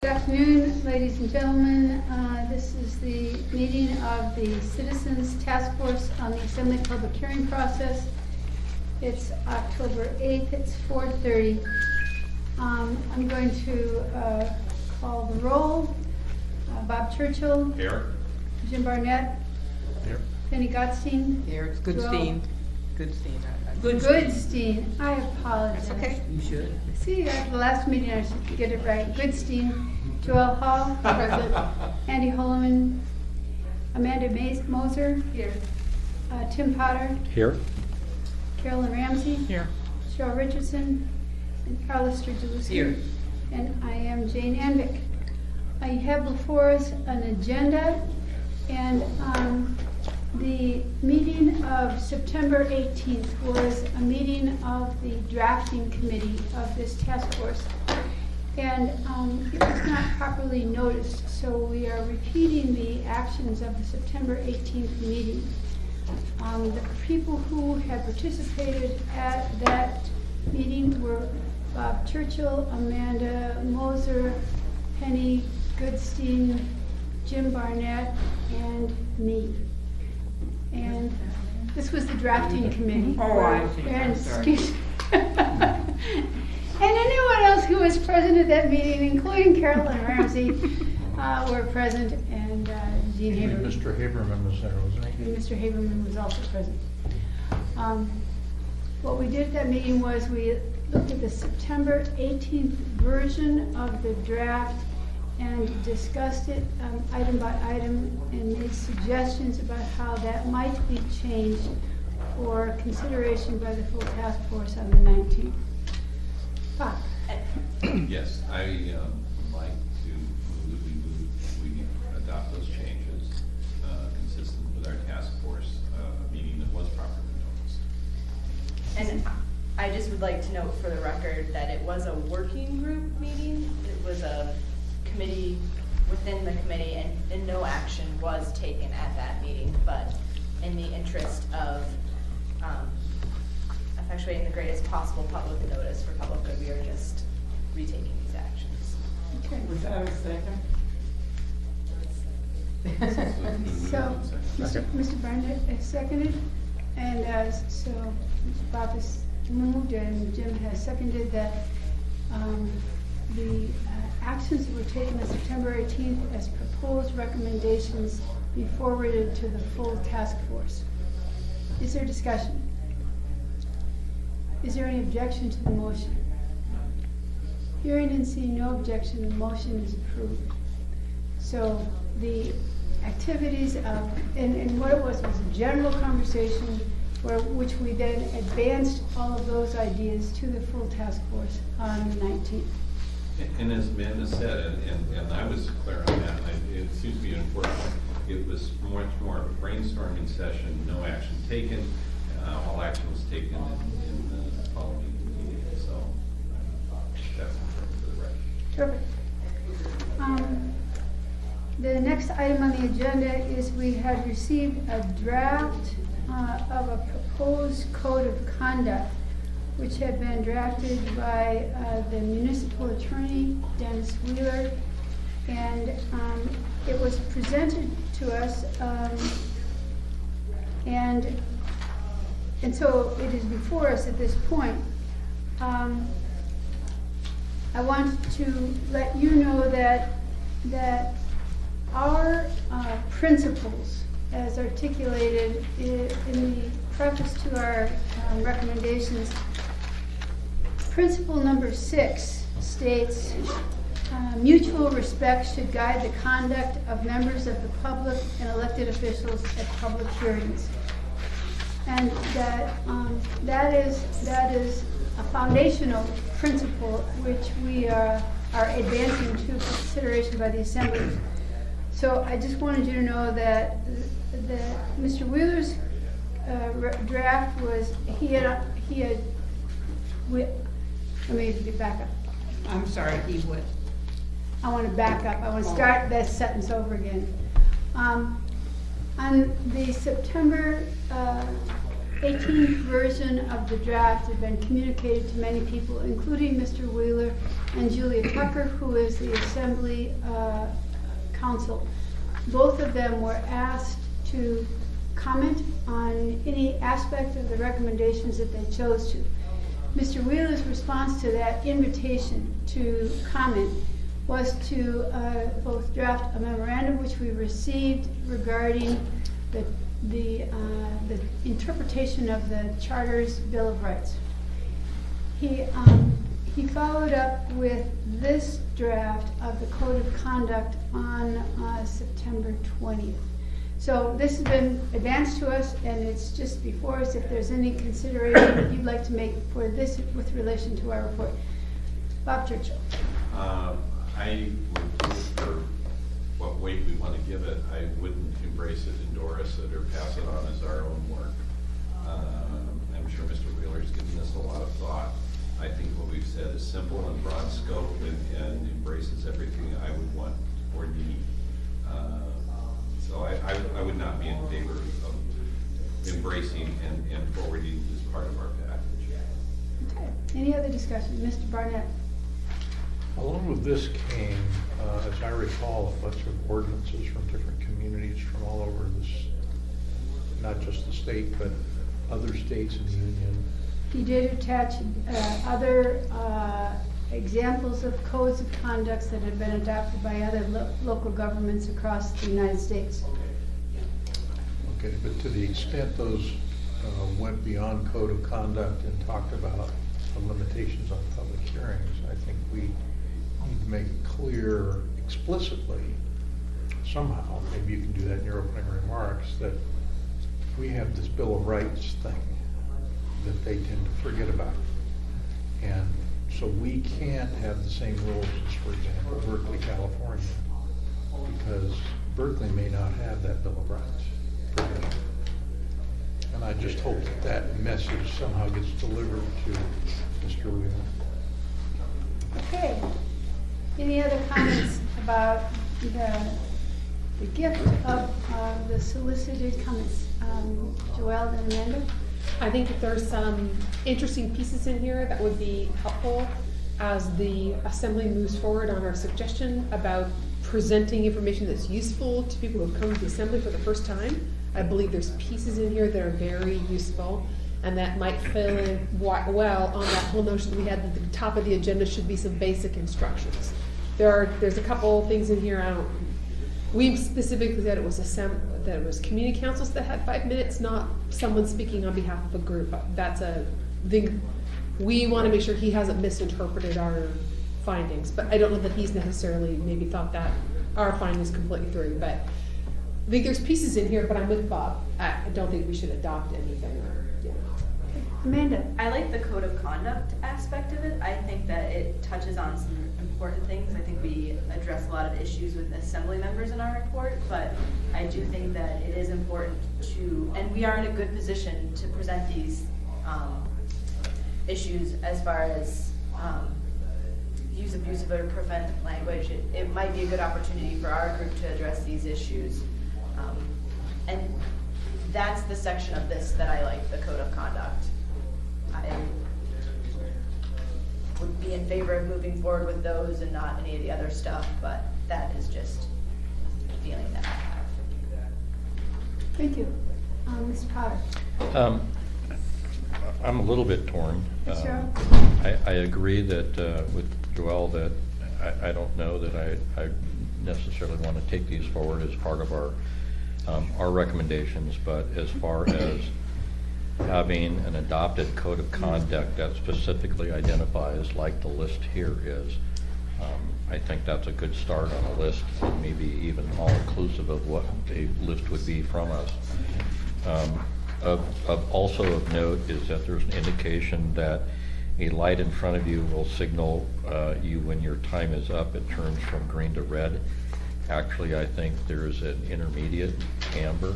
Good afternoon, ladies and gentlemen. This is the meeting of the Citizens Task Force on the Assembly Public Hearing Process. It's October 8th, it's 4:30. I'm going to call the roll. Bob Churchill. Here. Jim Barnett. Here. Penny Gottstein. Here, it's Goodstein. Goodstein. Goodstein. I apologize. That's okay. You should. See, at the last meeting I should get it right. Goodstein. Joel Hall, present. Andy Holloman, Amanda Moser. Here. Tim Potter. Here. Carolyn Ramsey. Here. Cheryl Richardson. And Carla Sturgill. Here. And I am Jane Anvick. I have before us an agenda, and the meeting of September 18th was a meeting of the drafting committee of this task force. And it was not properly noticed, so we are repeating the actions of the September 18th meeting. The people who had participated at that meeting were Bob Churchill, Amanda Moser, Penny Goodstein, Jim Barnett, and me. And this was the drafting committee. Oh, I see. And I'm sorry. excuse and anyone else who was present at that meeting, including Carolyn Ramsey, were present, and Gene Haberman. Mr. Haberman was there, wasn't he? And Mr. Haberman was also present. What we did at that meeting was we looked at the September 18th version of the draft and discussed it item by item and made suggestions about how that might be changed for consideration by the full task force on the 19th. Bob. Yes, I would like to move that we adopt those changes consistent with our task force meeting that was properly noticed. And I just would like to note for the record that it was a working group meeting. It was a committee within the committee, and no action was taken at that meeting. But in the interest of effectuating the greatest possible public notice for public good, we are just retaking these actions. Okay. Was that a second? So, Second. Mr. Barnett has seconded, and so Bob has moved and Jim has seconded that the actions that were taken on September 18th as proposed recommendations be forwarded to the full task force. Is there discussion? Is there any objection to the motion? Hearing and seeing no objection, the motion is approved. So the activities of, and what it was a general conversation which we then advanced all of those ideas to the full task force on the 19th. And as Amanda said, and I was clear on that, it seems to be important, it was much more of a brainstorming session, no action taken. All action was taken in the following meeting, so that's important for the record. Perfect. The next item on the agenda is we have received a draft of a proposed code of conduct, which had been drafted by the municipal attorney, Dennis Wheeler, and it was presented to us, and so it is before us at this point. I want to let you know that our principles, as articulated in the preface to our recommendations, principle number 6 states, mutual respect should guide the conduct of members of the public and elected officials at public hearings. And that is a foundational principle which we are advancing to consideration by the Assembly. So I just wanted you to know that Mr. Wheeler's draft was, let me get back up. I'm sorry, he would. I want to back up. I want to start that sentence over again. On the September 18th version of the draft had been communicated to many people, including Mr. Wheeler and Julia Tucker, who is the Assembly counsel. Both of them were asked to comment on any aspect of the recommendations that they chose to. Mr. Wheeler's response to that invitation to comment was to both draft a memorandum which we received regarding the interpretation of the Charter's Bill of Rights. He followed up with this draft of the Code of Conduct on September 20th. So this has been advanced to us, and it's just before us. If there's any consideration that you'd like to make for this with relation to our report. Bob Churchill. I would, for what weight we want to give it, I wouldn't embrace it, endorse it, or pass it on as our own work. I'm sure Mr. Wheeler's given this a lot of thought. I think what we've said is simple and broad scope and embraces everything I would want or need. So I would not be in favor of embracing and forwarding this part of our package. Okay. Any other discussion? Mr. Barnett. Along with this came, as I recall, a bunch of ordinances from different communities from all over this, not just the state, but other states in the union. He did attach other examples of codes of conducts that have been adopted by other local governments across the United States. Okay, but to the extent those went beyond code of conduct and talked about the limitations on public hearings, I think we need to make it clear explicitly, somehow, maybe you can do that in your opening remarks, that we have this Bill of Rights thing that they tend to forget about. And so we can't have the same rules as, for example, Berkeley, California, because Berkeley may not have that Bill of Rights provision. And I just hope that that message somehow gets delivered to Mr. Wheeler. Okay. Any other comments about the gift of the solicited comments? Joelle and Amanda? I think that there's some interesting pieces in here that would be helpful as the assembly moves forward on our suggestion about presenting information that's useful to people who have come to the assembly for the first time. I believe there's pieces in here that are very useful and that might fill in well on that whole notion that we had at the top of the agenda should be some basic instructions. There's a couple things in here. We specifically said it was community councils that had 5 minutes, not someone speaking on behalf of a group. That's a thing. We want to make sure he hasn't misinterpreted our findings, but I don't know that he's necessarily maybe thought that our findings completely through. But I think there's pieces in here, but I'm with Bob. I don't think we should adopt anything. Amanda? I like the code of conduct aspect of it. I think that it touches on some important things. I think we address a lot of issues with assembly members in our report, but I do think that it is important to, and we are in a good position to present these issues as far as use abusive or prevent language. It might be a good opportunity for our group to address these issues. And that's the section of this that I like, the code of conduct. I would be in favor of moving forward with those and not any of the other stuff, but that is just a feeling that I have. Thank you. Ms. Potter? I'm a little bit torn. Sure. I agree that with Joelle that I don't know that I necessarily want to take these forward as part of our recommendations, but as far as having an adopted code of conduct that specifically identifies, like the list here is, I think that's a good start on a list, and maybe even all inclusive of what a list would be from us. Also of note is that there's an indication that a light in front of you will signal you when your time is up. It turns from green to red. Actually, I think there's an intermediate amber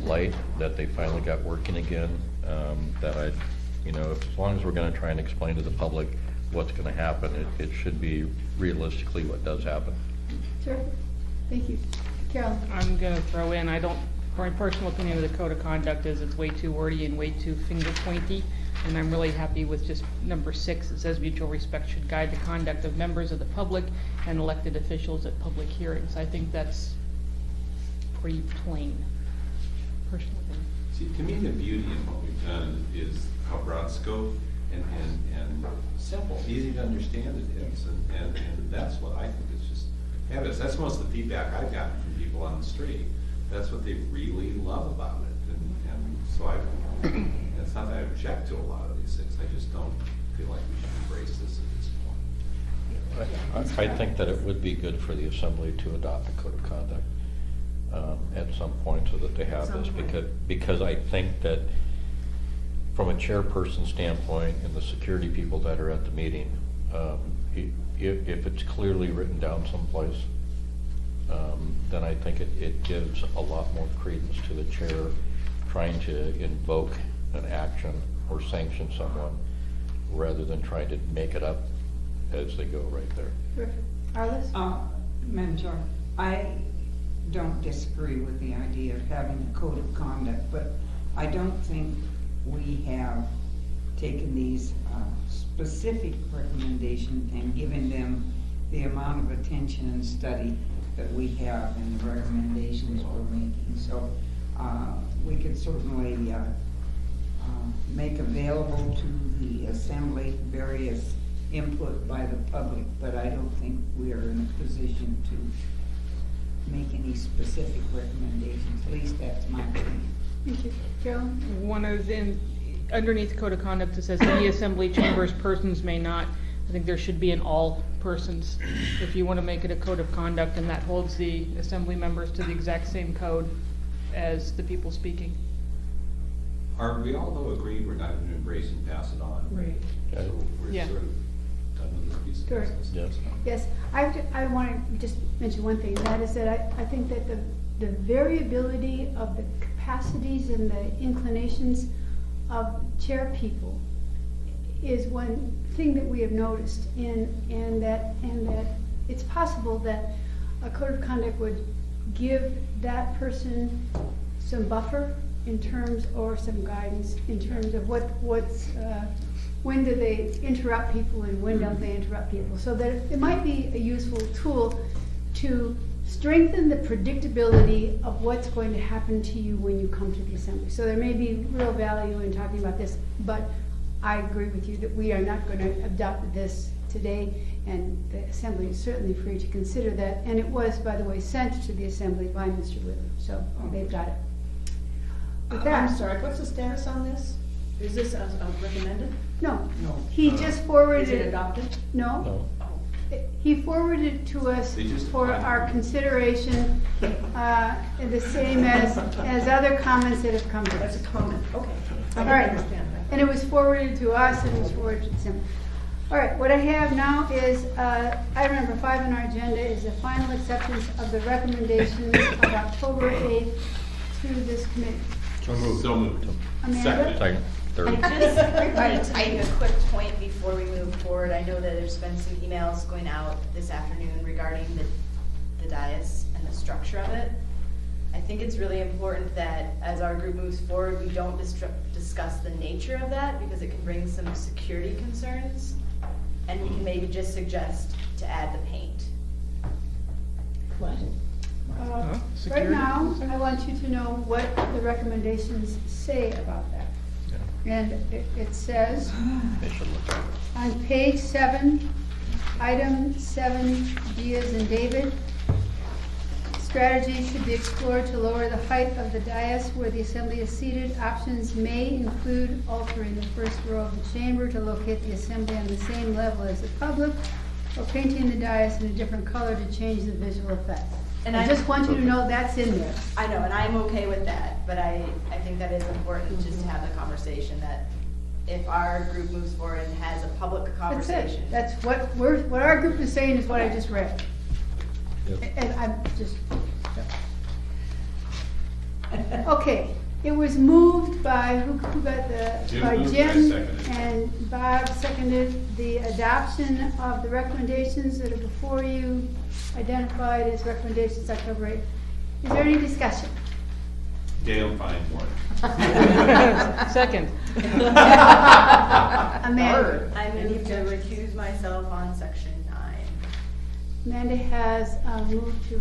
light that they finally got working again. That as long as we're going to try and explain to the public what's going to happen, it should be realistically what does happen. Sure. Thank you. Carol? I'm gonna throw in, I don't My personal opinion of the code of conduct is it's way too wordy and way too finger pointy. And I'm really happy with just number 6. It says mutual respect should guide the conduct of members of the public and elected officials at public hearings. I think that's pretty plain, personal opinion. See, to me, the beauty in what we've done is how broad scope and simple, easy to understand it is. And that's what I think is just fabulous. That's most of the feedback I've gotten from people on the street. That's what they really love about it. And so it's not that I object to a lot of these things. I just don't feel like we should embrace this at this point. I think that it would be good for the assembly to adopt a code of conduct at some point so that they have this, because I think that from a chairperson standpoint and the security people that are at the meeting, if it's clearly written down someplace, then I think it gives a lot more credence to the chair trying to invoke an action or sanction someone rather than trying to make it up as they go right there. Terrific. Arliss? Madam Chair, I don't disagree with the idea of having a code of conduct, but I don't think we have taken these specific recommendations and given them the amount of attention and study that we have in the recommendations we're making. So we could certainly make available to the assembly various input by the public, but I don't think we are in a position to make any specific recommendations. At least that's my opinion. Thank you. Carolyn? One of them, underneath the code of conduct, it says any assembly chambers persons may not. I think there should be an all persons. If you want to make it a code of conduct, and that holds the assembly members to the exact same code as the people speaking. Are we all though agreed we're not going to embrace and pass it on? Right. So we're Yeah. sort of done with this piece of Sure. business. Yes. Yes, I want to just mention one thing, and that is that I think that the variability of the capacities and the inclinations of chair people is one thing that we have noticed, and that it's possible that a code of conduct would give that person some buffer in terms, or some guidance in terms of when do they interrupt people and when don't they interrupt people, so that it might be a useful tool to strengthen the predictability of what's going to happen to you when you come to the assembly. So there may be real value in talking about this, but I agree with you that we are not going to adopt this today, and the assembly is certainly free to consider that. And it was, by the way, sent to the assembly by Mr. Whitler, so they've got it. With that, I'm sorry, what's the status on this? Is this recommended? no, No. he just forwarded Is it it. adopted? No, No? he forwarded it to us They just for defined our it. consideration, the same as other comments that have come to That's us. a comment, okay. I All didn't right, understand that. and it was forwarded to us and it was forwarded to them. All right, what I have now is, item number 5 on our agenda is the final acceptance of the recommendations of October 8th to this committee. So moved. So moved. Amanda? Second, third. I just wanted to make a quick point before we move forward. I know that there's been some emails going out this afternoon regarding the dais and the structure of it. I think it's really important that as our group moves forward, we don't discuss the nature of that, because it can bring some security concerns. And we can maybe just suggest to add the paint. What? Right Security now, concern? I want you to know what the recommendations say about that. And it says, They should look at it. on page 7, item 7, D as in David, strategies should be explored to lower the height of the dais where the assembly is seated. Options may include altering the first row of the chamber to locate the assembly on the same level as the public, or painting the dais in a different color to change the visual effect. And I I- just want you to know that's in there. I know, and I'm okay with that, but I think that is important just to have the conversation, that if our group moves forward and has a public That's conversation. it. That's what our group is saying is what I just read. Yep. And I'm just. Okay, it was moved by, who got the? Jim By moved, I Jim, seconded. and Bob seconded the adoption of the recommendations that are before you, identified as recommendations October 8th. Is there any discussion? Damn fine one. Second. Amanda. I move to recuse myself on section 9. Amanda has moved to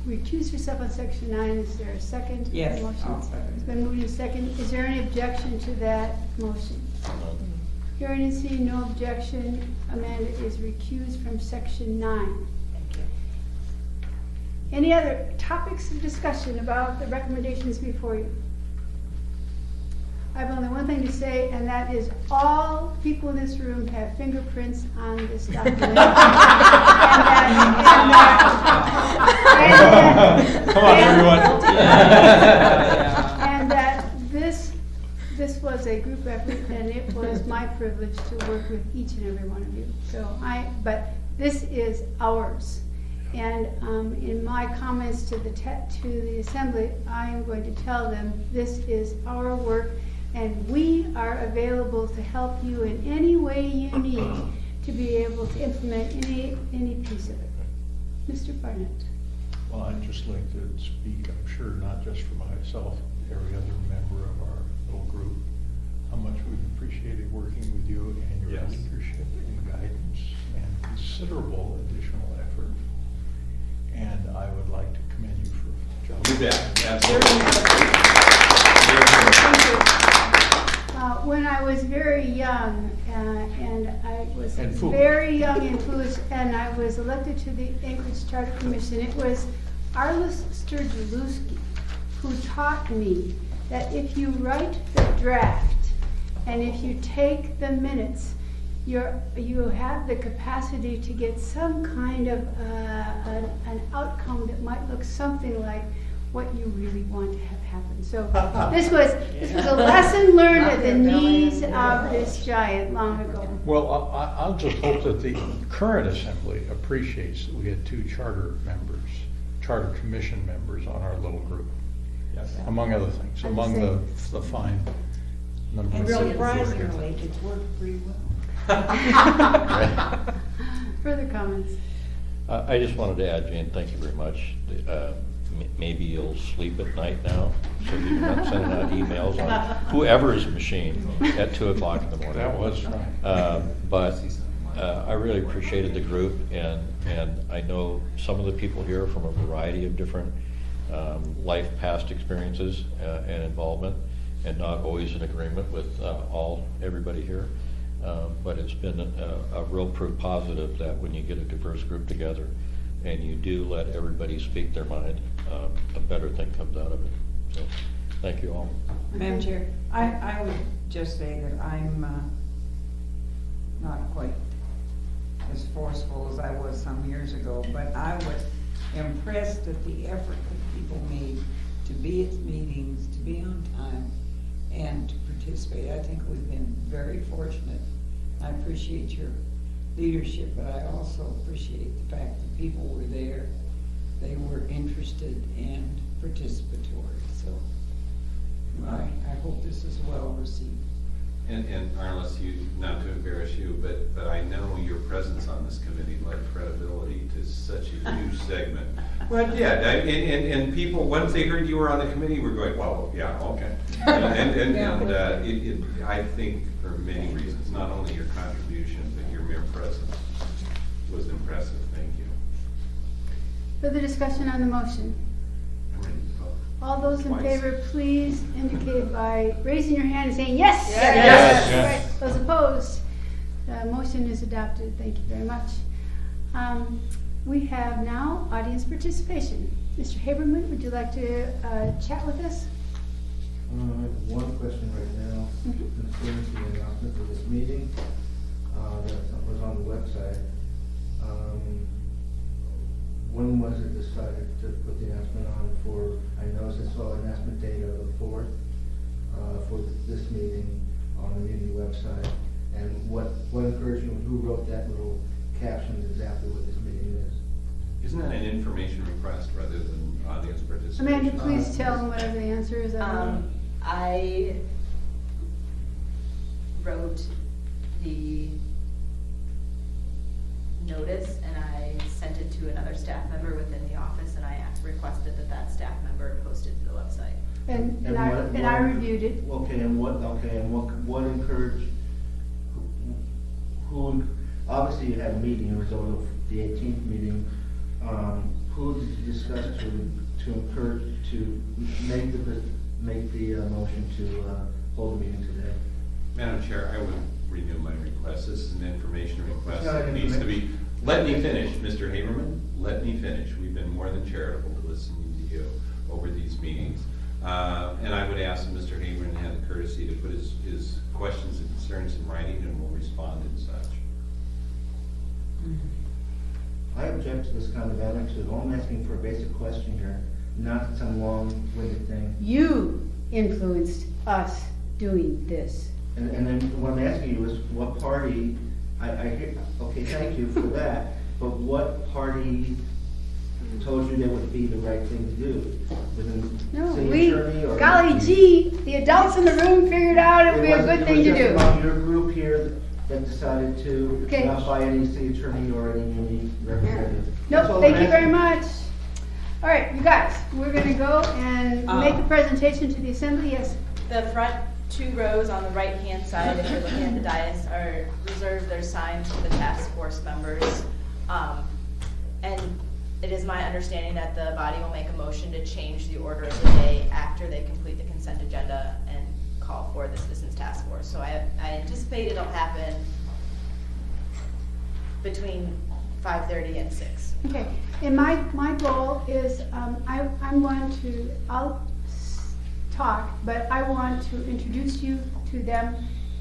recuse herself on section 9. Is there a second? Yes, Motion? I'll second. It's been moved in second. Is there any objection to that motion? Hearing and seeing no objection, Amanda is recused from section 9. Thank you. Any other topics of discussion about the recommendations before you? I have only one thing to say, and that is all people in this room have fingerprints on this document. Come on, everyone. And that this was a group effort, and it was my privilege to work with each and every one of you. But this is ours. And in my comments to the assembly, I am going to tell them this is our work, and we are available to help you in any way you need to be able to implement any piece of it. Mr. Barnett. Well, I'd just like to speak, I'm sure, not just for myself, every other member of our little group, how much we've appreciated working with you and your Yes. leadership and guidance and considerable additional effort. And I would like to commend you for your job. You bet, absolutely. When I was very young, and I was And foolish. very young and foolish, and I was elected to the Anchorage Charter Commission, it was Arlis Sturgeluski who taught me that if you write the draft and if you take the minutes, you have the capacity to get some kind of an outcome that might look something like what you really want to have happen. So this was a lesson learned at the knees of this giant long ago. Well, I'll just hope that the current assembly appreciates that we had 2 charter commission members on our little group, Yes. among other things, I'd among say- the fine number And of people who are here. surprisingly, it's worked pretty well. Further comments? I just wanted to add, Jane, thank you very much. Maybe you'll sleep at night now, so you're not sending out emails on whoever's machine at 2 o'clock in the morning. That was right. But I really appreciated the group, and I know some of the people here from a variety of different past experiences and involvement, and not always in agreement with everybody here. But it's been a real proof positive that when you get a diverse group together and you do let everybody speak their mind, a better thing comes out of it. So, thank you all. Madam Chair, I would just say that I'm not quite as forceful as I was some years ago, but I was impressed at the effort that people made to be at meetings, to be on time, and to participate. I think we've been very fortunate. I appreciate your leadership, but I also appreciate the fact that people were there, they were interested and participatory. So I hope this is well received. And Arliss, not to embarrass you, but I know your presence on this committee led credibility to such a huge segment. But yeah, and people, once they heard you were on the committee, were going, well, yeah, okay. I think for many reasons, not only your contribution, but your mere presence was impressive. Thank you. Further discussion on the motion? I'm ready to vote. All those in Twice. favor, please indicate by raising your hand and saying yes. Yes. Yes. Right. Those opposed? The motion is adopted. Thank you very much. We have now audience participation. Mr. Haberman, would you like to chat with us? I have one question right now concerning the announcement for this meeting that was on the website. When was it decided to put the announcement on for, I noticed I saw an announcement date of the 4th for this meeting on the community website. And what encouraged you, who wrote that little caption exactly what this meeting is? Isn't that an information request rather than audience participation? Amanda, please tell them whatever the answer is. I wrote the notice and I sent it to another staff member within the office, and I requested that that staff member post it to the website. And what- I reviewed it. Okay, and what encouraged, who, obviously you had a meeting, a result of the 18th meeting, who did you discuss to encourage, to make the motion to hold the meeting today? Madam Chair, I would renew my request. This is an information request It's not that needs to be, information. let me finish, Mr. Haberman, let me finish. We've been more than charitable to listening to you over these meetings. And I would ask that Mr. Haberman have the courtesy to put his questions and concerns in writing, and we'll respond and such. I object to this kind of attitude. All I'm asking for a basic question here, not some long-winded thing. You influenced us doing this. And then what I'm asking you is, what party, I hear, okay, thank you for that, but what party told you that would be the right thing to do? Within No, city attorney or? golly gee, the adults in the room figured out it would be a good thing to It was just do. among your group here that decided to Okay. not buy any city attorney or any unique representative. That's Nope, all thank I'm you very asking. much. All right, you guys, we're gonna go and make a presentation to the assembly, yes. The front two rows on the right-hand side, if you're looking at the dais, are reserved, they're signed to the task force members. And it is my understanding that the body will make a motion to change the order of the day after they complete the consent agenda and call for the citizens task force. So I anticipate it'll happen between 5:30 and 6. Okay, and my goal is, I'm going to, talk, but I want to introduce you to them,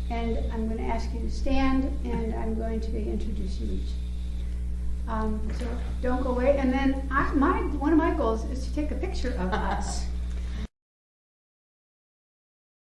and I'm gonna ask you to stand, and I'm going to introduce you each. So don't go away, and then one of my goals is to take a picture of us.